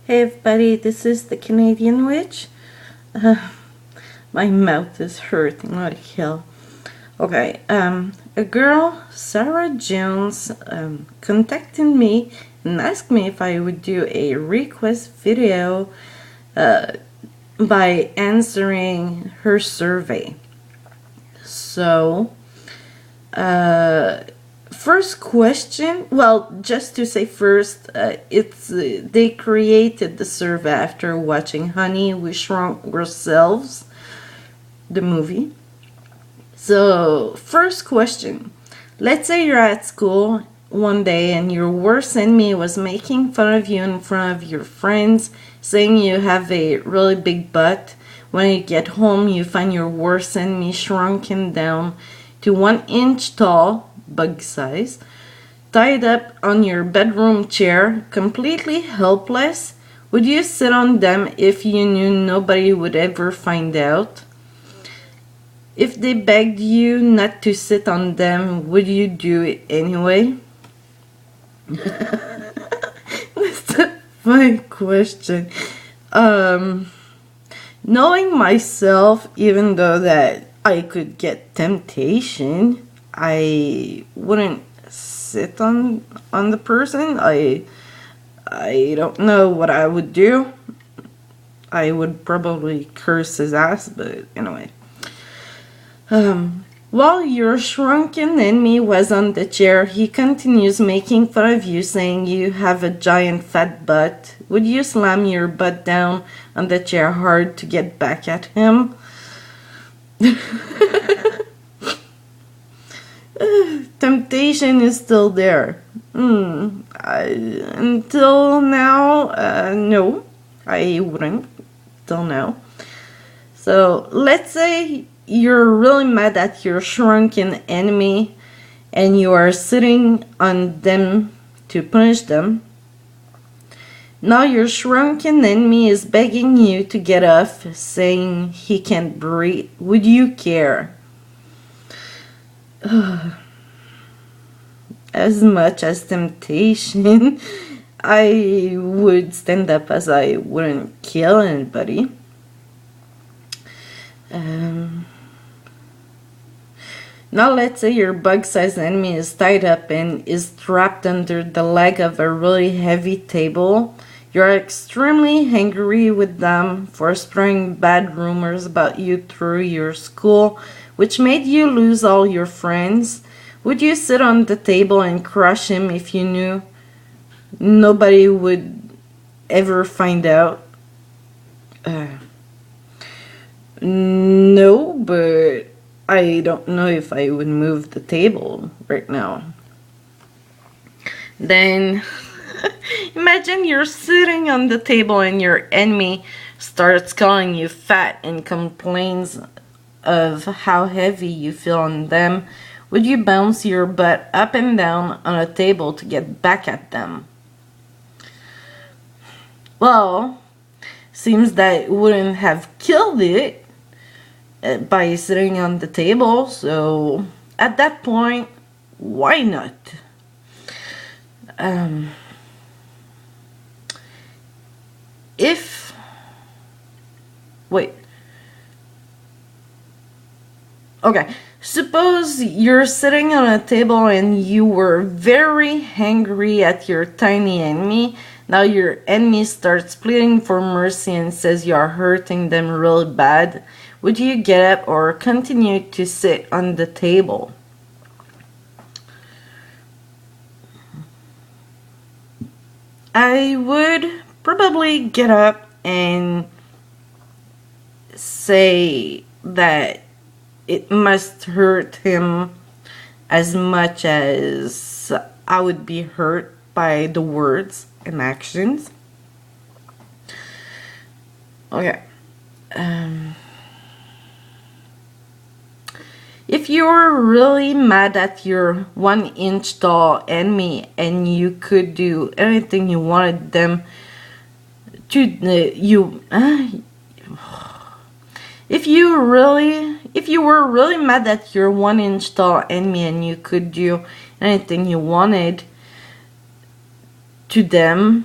Hey everybody, this is the Canadian Witch. My mouth is hurting like hell. Okay, a girl, Sara Jones, contacted me and asked me if I would do a request video by answering her survey. So, first question, well, just to say first, they created the survey after watching Honey, We Shrunk Ourselves, the movie. So, first question, let's say you're at school one day and your worst enemy was making fun of you in front of your friends, saying you have a really big butt. When you get home, you find your worst enemy shrunken down to 1 inch tall, bug size, tied up on your bedroom chair, completely helpless. Would you sit on them if you knew nobody would ever find out? If they begged you not to sit on them, would you do it anyway? That's a funny question. Knowing myself, even though that I could get temptation, I wouldn't sit on the person. I don't know what I would do. I would probably curse his ass, but anyway. While your shrunken enemy was on the chair, he continues making fun of you, saying you have a giant fat butt. Would you slam your butt down on the chair hard to get back at him? Temptation is still there. Until now, no, I wouldn't. Till now. So let's say you're really mad at your shrunken enemy and you are sitting on them to punish them. Now your shrunken enemy is begging you to get off, saying he can't breathe. Would you care? As much as temptation, I would stand up, as I wouldn't kill anybody. Now let's say your bug-sized enemy is tied up and is trapped under the leg of a really heavy table. You're extremely angry with them for spreading bad rumors about you through your school, which made you lose all your friends. Would you sit on the table and crush him if you knew nobody would ever find out? No, but I don't know if I would move the table right now. Then, imagine you're sitting on the table and your enemy starts calling you fat and complains of how heavy you feel on them. Would you bounce your butt up and down on a table to get back at them? Well, seems that it wouldn't have killed it by sitting on the table, so at that point, why not? Okay, suppose you're sitting on a table and you were very angry at your tiny enemy. Now your enemy starts pleading for mercy and says you are hurting them real bad. Would you get up or continue to sit on the table? I would probably get up and say that it must hurt him as much as I would be hurt by the words and actions. Okay. If you're really mad at your 1 inch tall enemy and you could do anything you wanted them to, if you were really mad at your 1 inch tall enemy and you could do anything you wanted to them,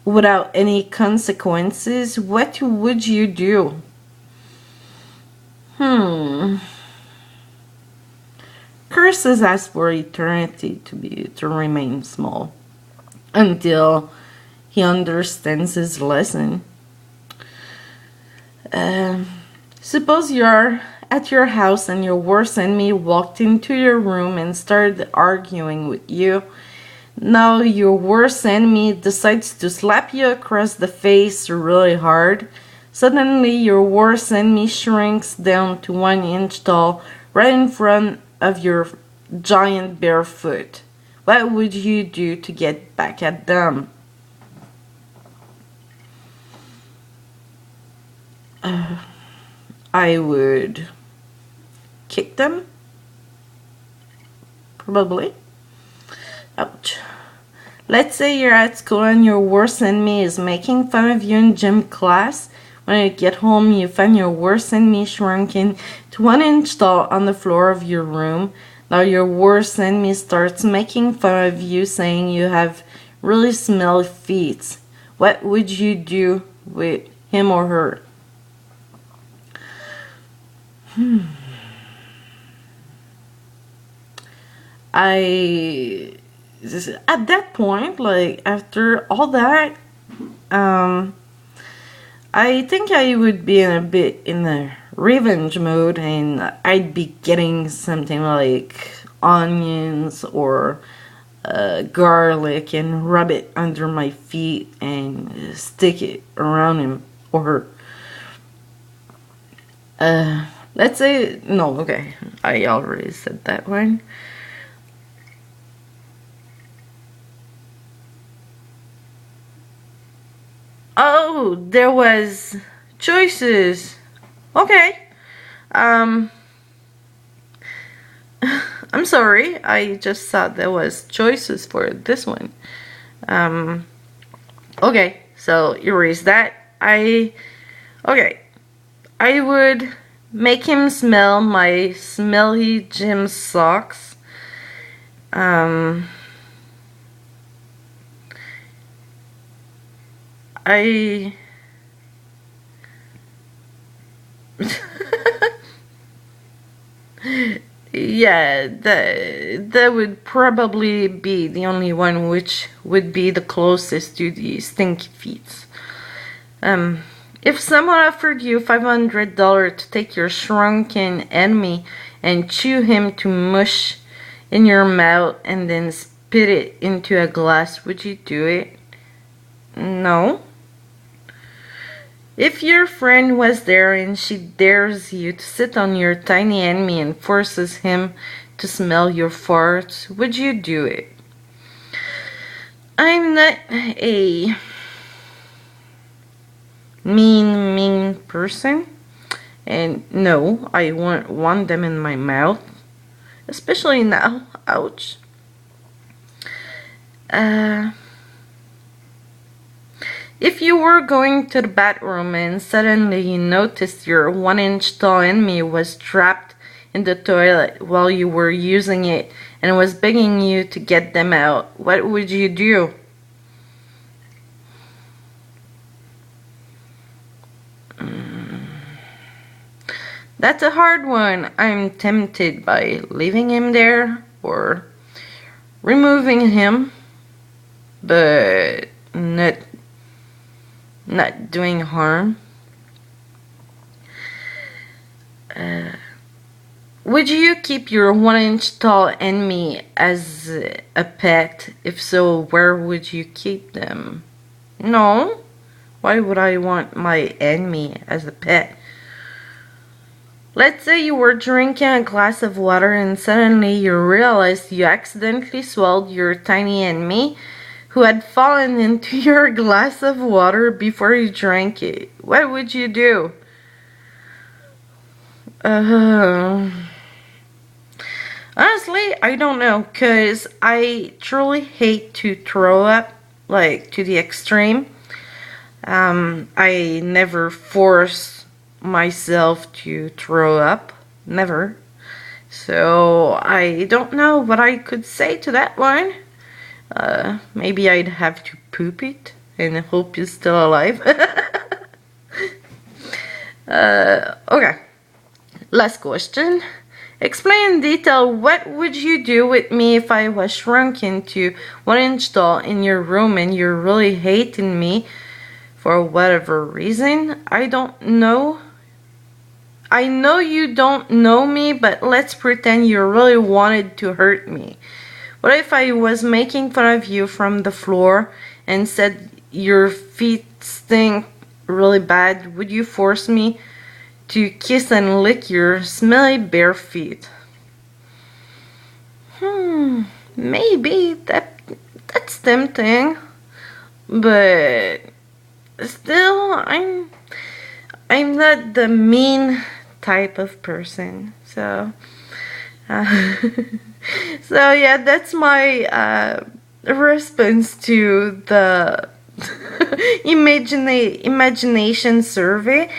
without any consequences, what would you do? Curses ask for eternity to remain small until he understands his lesson. Suppose you're at your house and your worst enemy walked into your room and started arguing with you. Now your worst enemy decides to slap you across the face really hard. Suddenly your worst enemy shrinks down to 1 inch tall right in front of your giant bare foot. What would you do to get back at them? I would kick them. Probably. Ouch. Let's say you're at school and your worst enemy is making fun of you in gym class. When you get home, you find your worst enemy shrunken to 1 inch tall on the floor of your room. Now your worst enemy starts making fun of you, saying you have really smelly feet. What would you do with him or her? At that point, like after all that, I think I would be in a revenge mode, and I'd be getting something like onions or garlic and rub it under my feet and stick it around him or her. Let's say, no, okay, I already said that one. Oh, there was choices. Okay. I'm sorry. I just thought there was choices for this one. Okay, so erase that. Okay. I would make him smell my smelly gym socks. Yeah, that would probably be the only one which would be the closest to the stinky feet. If someone offered you $500 to take your shrunken enemy and chew him to mush in your mouth and then spit it into a glass, would you do it? No. If your friend was there and she dares you to sit on your tiny enemy and forces him to smell your farts, would you do it? I'm not a mean person, and no, I won't want them in my mouth, especially now. Ouch. If you were going to the bathroom and suddenly you noticed your 1 inch tall enemy was trapped in the toilet while you were using it and was begging you to get them out, what would you do? That's a hard one. I'm tempted by leaving him there or removing him, but not doing harm. Would you keep your 1 inch tall enemy as a pet? If so, where would you keep them? No. Why would I want my enemy as a pet? Let's say you were drinking a glass of water and suddenly you realized you accidentally swallowed your tiny enemy who had fallen into your glass of water before you drank it. What would you do? Honestly, I don't know, because I truly hate to throw up, like, to the extreme. I never force myself to throw up. Never. So, I don't know what I could say to that one. Maybe I'd have to poop it. and I hope you're still alive. Okay, last question. Explain in detail, what would you do with me if I was shrunk into 1-inch tall in your room and you're really hating me for whatever reason? I don't know. I know you don't know me, but let's pretend you really wanted to hurt me. What if I was making fun of you from the floor and said your feet stink really bad? Would you force me to kiss and lick your smelly bare feet? Maybe that's tempting, but still, I'm not the mean type of person. So, so yeah, that's my response to the imagination survey.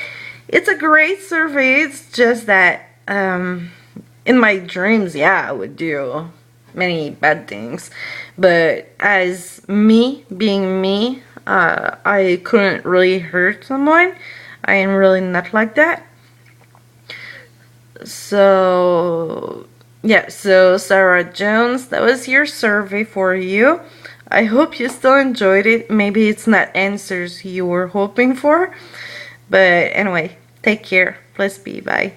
It's a great survey. It's just that in my dreams, yeah, I would do many bad things, but as me being me, I couldn't really hurt someone. I am really not like that. So yeah, so Sarah Jones, that was your survey for you. I hope you still enjoyed it. Maybe it's not answers you were hoping for, but anyway, take care. Please be. Bye.